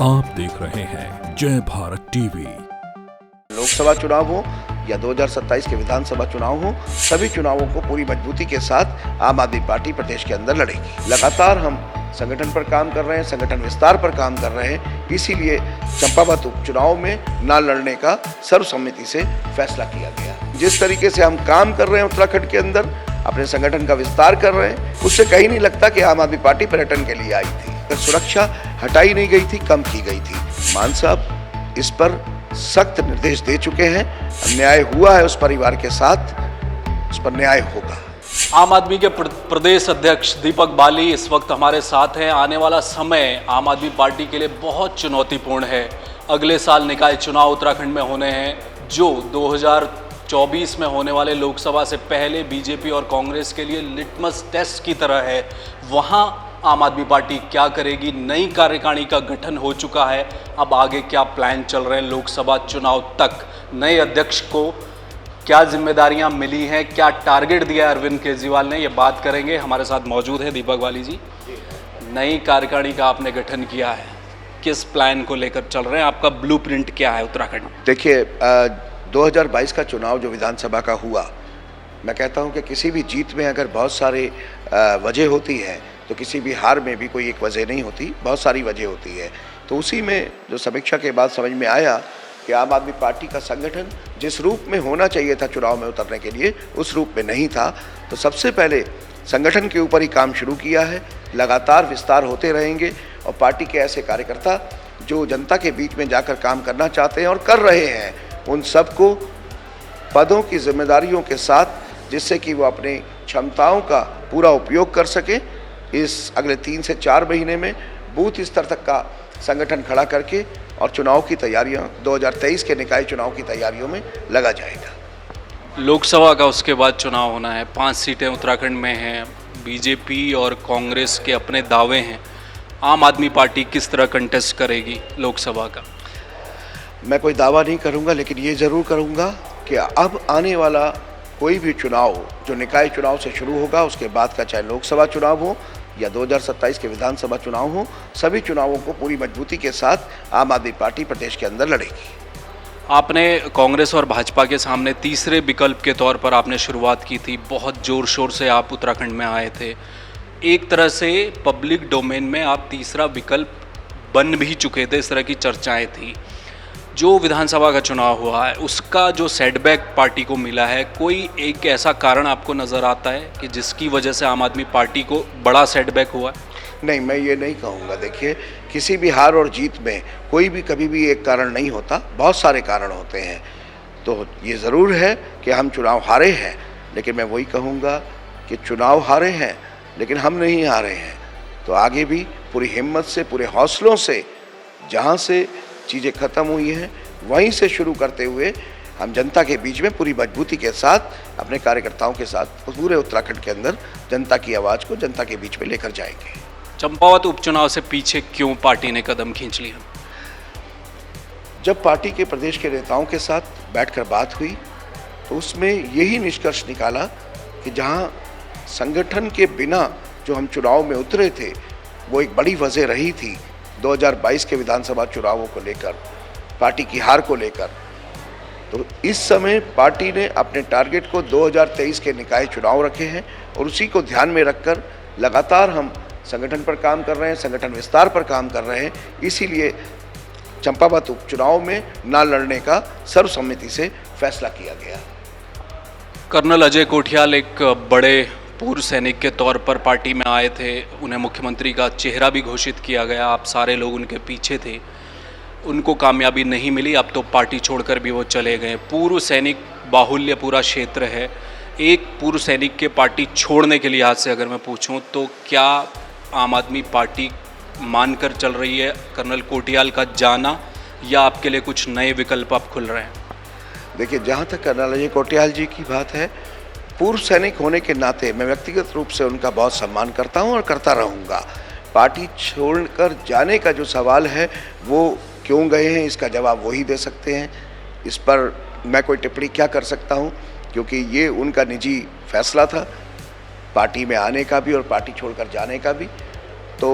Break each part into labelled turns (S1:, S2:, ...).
S1: आप देख रहे हैं जय भारत टीवी।
S2: लोकसभा चुनाव हो या 2027 के विधानसभा चुनाव हो, सभी चुनावों को पूरी मजबूती के साथ आम आदमी पार्टी प्रदेश के अंदर लड़ेगी। लगातार हम संगठन पर काम कर रहे हैं, संगठन विस्तार पर काम कर रहे हैं, इसीलिए चंपावत उपचुनाव में न लड़ने का सर्वसम्मति से फैसला किया गया। जिस तरीके से हम काम कर रहे हैं उत्तराखंड के अंदर, अपने संगठन का विस्तार कर रहे हैं, उससे कहीं नहीं लगता कि आम आदमी पार्टी पर्यटन के लिए आई थी। सुरक्षा हटाई नहीं गई थी, कम की गई थी। मान साहब इस पर सख्त निर्देश दे चुके हैं। अन्याय हुआ है उस परिवार के साथ, उस पर न्याय होगा।
S3: आम आदमी के प्रदेश अध्यक्ष दीपक बाली इस वक्त हमारे साथ हैं। आने वाला समय आम आदमी पार्टी के लिए बहुत चुनौतीपूर्ण है। अगले साल निकाय चुनाव उत्तराखंड में होने हैं, जो 2024 में होने वाले लोकसभा से पहले बीजेपी और कांग्रेस के लिए लिटमस टेस्ट की तरह है। वहाँ आम आदमी पार्टी क्या करेगी? नई कार्यकारिणी का गठन हो चुका है, अब आगे क्या प्लान चल रहे हैं लोकसभा चुनाव तक? नए अध्यक्ष को क्या जिम्मेदारियां मिली हैं, क्या टारगेट दिया है अरविंद केजरीवाल ने, ये बात करेंगे। हमारे साथ मौजूद है दीपक बाली जी। नई कार्यकारिणी का आपने गठन किया है, किस प्लान को लेकर चल रहे हैं? आपका ब्लूप्रिंट क्या है उत्तराखंड?
S2: देखिए 2022 का चुनाव जो विधानसभा का हुआ, मैं कहता हूं कि किसी भी जीत में अगर बहुत सारे वजह होती है तो किसी भी हार में भी कोई एक वजह नहीं होती, बहुत सारी वजह होती है। तो उसी में जो समीक्षा के बाद समझ में आया कि आम आदमी पार्टी का संगठन जिस रूप में होना चाहिए था चुनाव में उतरने के लिए, उस रूप में नहीं था। तो सबसे पहले संगठन के ऊपर ही काम शुरू किया है। लगातार विस्तार होते रहेंगे और पार्टी के ऐसे कार्यकर्ता जो जनता के बीच में जाकर काम करना चाहते हैं और कर रहे हैं, उन सबको पदों की जिम्मेदारियों के साथ, जिससे कि वो अपनी क्षमताओं का पूरा उपयोग कर सके, इस अगले 3 से 4 महीने में बूथ स्तर तक का संगठन खड़ा करके और चुनाव की तैयारियां 2023 के निकाय चुनाव की तैयारियों में लगा जाएगा।
S3: लोकसभा का उसके बाद चुनाव होना है, 5 सीटें उत्तराखंड में हैं, बीजेपी और कांग्रेस के अपने दावे हैं। आम आदमी पार्टी किस तरह कंटेस्ट करेगी लोकसभा का?
S2: मैं कोई दावा नहीं करूंगा, लेकिन ये ज़रूर करूंगा कि अब आने वाला कोई भी चुनाव जो निकाय चुनाव से शुरू होगा, उसके बाद का चाहे लोकसभा चुनाव हो या 2027 के विधानसभा चुनाव हो, सभी चुनावों को पूरी मजबूती के साथ आम आदमी पार्टी प्रदेश के अंदर लड़ेगी।
S3: आपने कांग्रेस और भाजपा के सामने तीसरे विकल्प के तौर पर आपने शुरुआत की थी। बहुत ज़ोर शोर से आप उत्तराखंड में आए थे। एक तरह से पब्लिक डोमेन में आप तीसरा विकल्प बन भी चुके थे, इस तरह की चर्चाएं थी। जो विधानसभा का चुनाव हुआ है, उसका जो सेटबैक पार्टी को मिला है, कोई एक ऐसा कारण आपको नज़र आता है कि जिसकी वजह से आम आदमी पार्टी को बड़ा सेटबैक हुआ है?
S2: नहीं, मैं ये नहीं कहूँगा। देखिए, किसी भी हार और जीत में कोई भी कभी भी एक कारण नहीं होता, बहुत सारे कारण होते हैं। तो ये ज़रूर है कि हम चुनाव हारे हैं, लेकिन मैं वही कहूँगा कि चुनाव हारे हैं लेकिन हम नहीं हारे हैं। तो आगे भी पूरी हिम्मत से, पूरे हौसलों से, जहाँ से चीज़ें ख़त्म हुई हैं वहीं से शुरू करते हुए हम जनता के बीच में पूरी मजबूती के साथ अपने कार्यकर्ताओं के साथ पूरे उत्तराखंड के अंदर जनता की आवाज़ को जनता के बीच में लेकर जाएंगे।
S3: चंपावत उपचुनाव से पीछे क्यों पार्टी ने कदम खींच लिया?
S2: जब पार्टी के प्रदेश के नेताओं के साथ बैठकर बात हुई तो उसमें यही निष्कर्ष निकाला कि जहां संगठन के बिना जो हम चुनाव में उतरे थे, वो एक बड़ी वजह रही थी 2022 के विधानसभा चुनावों को लेकर, पार्टी की हार को लेकर। तो इस समय पार्टी ने अपने टारगेट को 2023 के निकाय चुनाव रखे हैं और उसी को ध्यान में रखकर लगातार हम संगठन पर काम कर रहे हैं, संगठन विस्तार पर काम कर रहे हैं। इसीलिए चंपावत उपचुनाव में न लड़ने का सर्वसम्मति से फैसला किया गया।
S3: कर्नल अजय कोठियाल एक बड़े पूर्व सैनिक के तौर पर पार्टी में आए थे, उन्हें मुख्यमंत्री का चेहरा भी घोषित किया गया, आप सारे लोग उनके पीछे थे। उनको कामयाबी नहीं मिली, अब तो पार्टी छोड़कर भी वो चले गए। पूर्व सैनिक बाहुल्य पूरा क्षेत्र है। एक पूर्व सैनिक के पार्टी छोड़ने के लिहाज से अगर मैं पूछूं तो क्या आम आदमी पार्टी मानकर चल रही है कर्नल कोठियाल का जाना, या आपके लिए कुछ नए विकल्प अब खुल रहे हैं?
S2: देखिए, जहाँ तक कर्नल अजय कोठियाल जी की बात है, पूर्व सैनिक होने के नाते मैं व्यक्तिगत रूप से उनका बहुत सम्मान करता हूं और करता रहूंगा। पार्टी छोड़कर जाने का जो सवाल है वो क्यों गए हैं, इसका जवाब वही दे सकते हैं। इस पर मैं कोई टिप्पणी क्या कर सकता हूं, क्योंकि ये उनका निजी फैसला था, पार्टी में आने का भी और पार्टी छोड़कर जाने का भी। तो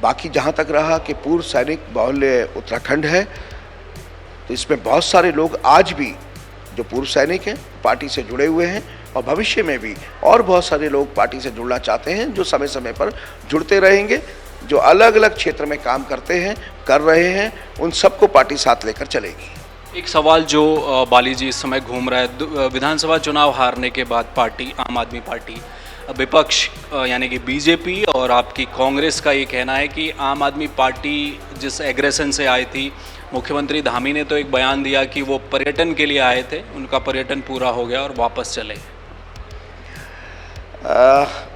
S2: बाकी जहाँ तक रहा कि पूर्व सैनिक बाहुल्य उत्तराखंड है, तो इसमें बहुत सारे लोग आज भी जो पूर्व सैनिक हैं पार्टी से जुड़े हुए हैं, और भविष्य में भी और बहुत सारे लोग पार्टी से जुड़ना चाहते हैं, जो समय समय पर जुड़ते रहेंगे। जो अलग अलग क्षेत्र में काम करते हैं, कर रहे हैं, उन सबको पार्टी साथ लेकर चलेगी।
S3: एक सवाल जो बाली जी इस समय घूम रहा है, विधानसभा चुनाव हारने के बाद पार्टी आम आदमी पार्टी विपक्ष यानी कि बीजेपी और आपकी कांग्रेस का ये कहना है कि आम आदमी पार्टी जिस एग्रेशन से आई थी, मुख्यमंत्री धामी ने तो एक बयान दिया कि वो पर्यटन के लिए आए थे, उनका पर्यटन पूरा हो गया और वापस चले।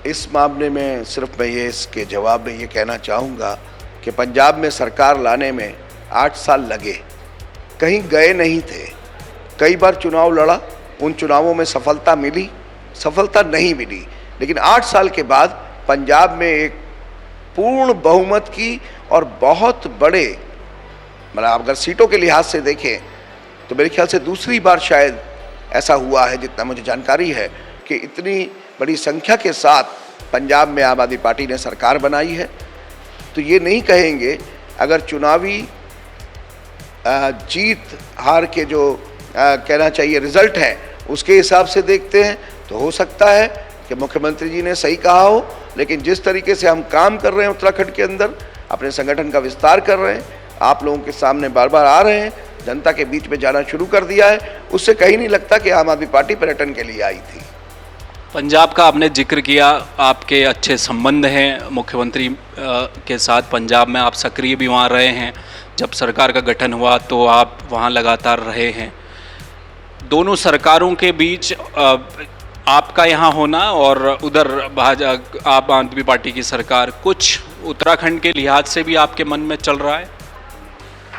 S2: इस मामले में सिर्फ मैं ये इसके जवाब में ये कहना चाहूँगा कि पंजाब में सरकार लाने में 8 साल लगे, कहीं गए नहीं थे। कई बार चुनाव लड़ा, उन चुनावों में सफलता मिली, सफलता नहीं मिली, लेकिन 8 साल के बाद पंजाब में एक पूर्ण बहुमत की और बहुत बड़े, मतलब अगर सीटों के लिहाज से देखें तो मेरे ख्याल से दूसरी बार शायद ऐसा हुआ है, जितना मुझे जानकारी है, कि इतनी बड़ी संख्या के साथ पंजाब में आम आदमी पार्टी ने सरकार बनाई है। तो ये नहीं कहेंगे, अगर चुनावी जीत हार के जो कहना चाहिए रिजल्ट है उसके हिसाब से देखते हैं तो हो सकता है कि मुख्यमंत्री जी ने सही कहा हो, लेकिन जिस तरीके से हम काम कर रहे हैं उत्तराखंड के अंदर, अपने संगठन का विस्तार कर रहे हैं, आप लोगों के सामने बार बार आ रहे हैं, जनता के बीच में जाना शुरू कर दिया है, उससे कहीं नहीं लगता कि आम आदमी पार्टी पर्यटन के लिए आई थी।
S3: पंजाब का आपने जिक्र किया, आपके अच्छे संबंध हैं मुख्यमंत्री के साथ, पंजाब में आप सक्रिय भी वहाँ रहे हैं, जब सरकार का गठन हुआ तो आप वहाँ लगातार रहे हैं। दोनों सरकारों के बीच आपका यहाँ होना और उधर भाजपा आम आदमी पार्टी की सरकार, कुछ उत्तराखंड के लिहाज से भी आपके मन में चल रहा है?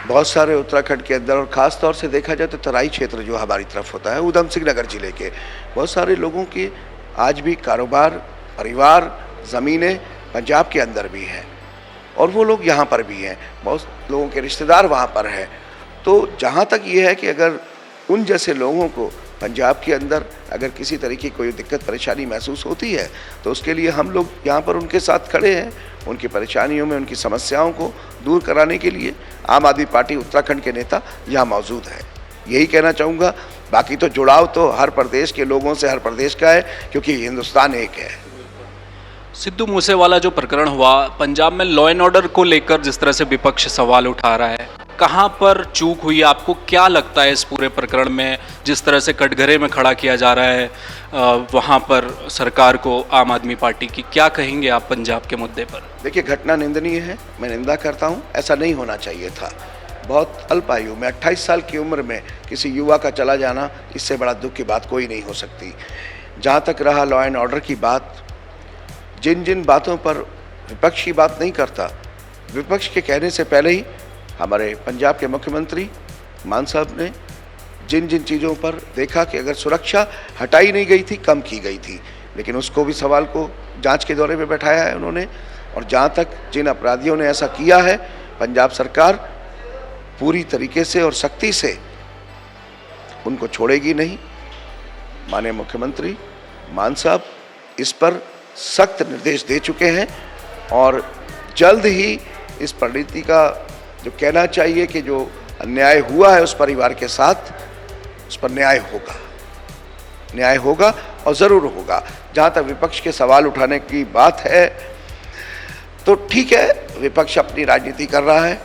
S2: बहुत सारे उत्तराखंड के अंदर, और ख़ास तौर से देखा जाए तो तराई क्षेत्र जो हमारी तरफ होता है, उधम सिंह नगर जिले के बहुत सारे लोगों के आज भी कारोबार, परिवार, ज़मीनें पंजाब के अंदर भी हैं, और वो लोग यहाँ पर भी हैं, बहुत लोगों के रिश्तेदार वहाँ पर हैं। तो जहाँ तक ये है कि अगर उन जैसे लोगों को पंजाब के अंदर अगर किसी तरीके की कोई दिक्कत परेशानी महसूस होती है तो उसके लिए हम लोग यहाँ पर उनके साथ खड़े हैं। उनकी परेशानियों में, उनकी समस्याओं को दूर कराने के लिए आम आदमी पार्टी उत्तराखंड के नेता यहाँ मौजूद है। यही कहना चाहूँगा। बाकी तो जुड़ाव तो हर प्रदेश के लोगों से, हर प्रदेश का है, क्योंकि हिंदुस्तान एक है।
S3: सिद्धू मूसेवाला जो प्रकरण हुआ पंजाब में, लॉ एंड ऑर्डर को लेकर जिस तरह से विपक्ष सवाल उठा रहा है, कहाँ पर चूक हुई? आपको क्या लगता है इस पूरे प्रकरण में, जिस तरह से कटघरे में खड़ा किया जा रहा है वहाँ पर सरकार को आम आदमी पार्टी की, क्या कहेंगे आप पंजाब के मुद्दे पर?
S2: देखिए, घटना निंदनीय है, मैं निंदा करता हूँ, ऐसा नहीं होना चाहिए था। बहुत अल्प आयु में, 28 साल की उम्र में किसी युवा का चला जाना, इससे बड़ा दुख की बात कोई नहीं हो सकती। जहाँ तक रहा लॉ एंड ऑर्डर की बात, जिन जिन बातों पर विपक्ष की बात नहीं करता, विपक्ष के कहने से पहले ही हमारे पंजाब के मुख्यमंत्री मान साहब ने जिन जिन चीज़ों पर देखा कि अगर सुरक्षा हटाई नहीं गई थी, कम की गई थी, लेकिन उसको भी सवाल को जांच के दौरे में बैठाया है उन्होंने। और जहाँ तक जिन अपराधियों ने ऐसा किया है, पंजाब सरकार पूरी तरीके से और सख्ती से उनको छोड़ेगी नहीं। माननीय मुख्यमंत्री मान साहब इस पर सख्त निर्देश दे चुके हैं, और जल्द ही इस परिणति का जो कहना चाहिए कि जो अन्याय हुआ है उस परिवार के साथ, उस पर न्याय होगा और ज़रूर होगा। जहाँ तक विपक्ष के सवाल उठाने की बात है, तो ठीक है, विपक्ष अपनी राजनीति कर रहा है,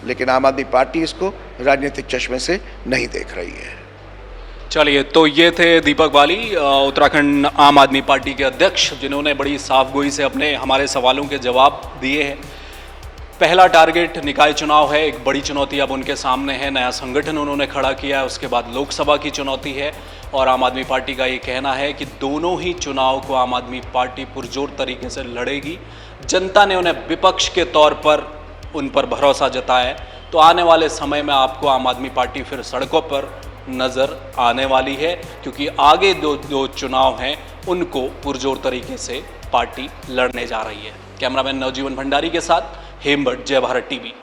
S2: लेकिन आम आदमी पार्टी इसको राजनीतिक चश्मे से नहीं देख रही है।
S3: चलिए, तो ये थे दीपक बाली, उत्तराखंड आम आदमी पार्टी के अध्यक्ष, जिन्होंने बड़ी साफगोई से अपने हमारे सवालों के जवाब दिए हैं। पहला टारगेट निकाय चुनाव है, एक बड़ी चुनौती अब उनके सामने है, नया संगठन उन्होंने खड़ा किया है, उसके बाद लोकसभा की चुनौती है, और आम आदमी पार्टी का ये कहना है कि दोनों ही चुनाव को आम आदमी पार्टी पुरजोर तरीके से लड़ेगी। जनता ने उन्हें विपक्ष के तौर पर उन पर भरोसा जताया है, तो आने वाले समय में आपको आम आदमी पार्टी फिर सड़कों पर नज़र आने वाली है, क्योंकि आगे दो चुनाव हैं, उनको पुरजोर तरीके से पार्टी लड़ने जा रही है। कैमरामैन नवजीवन भंडारी के साथ हेमभट्ट, जय भारत टीवी।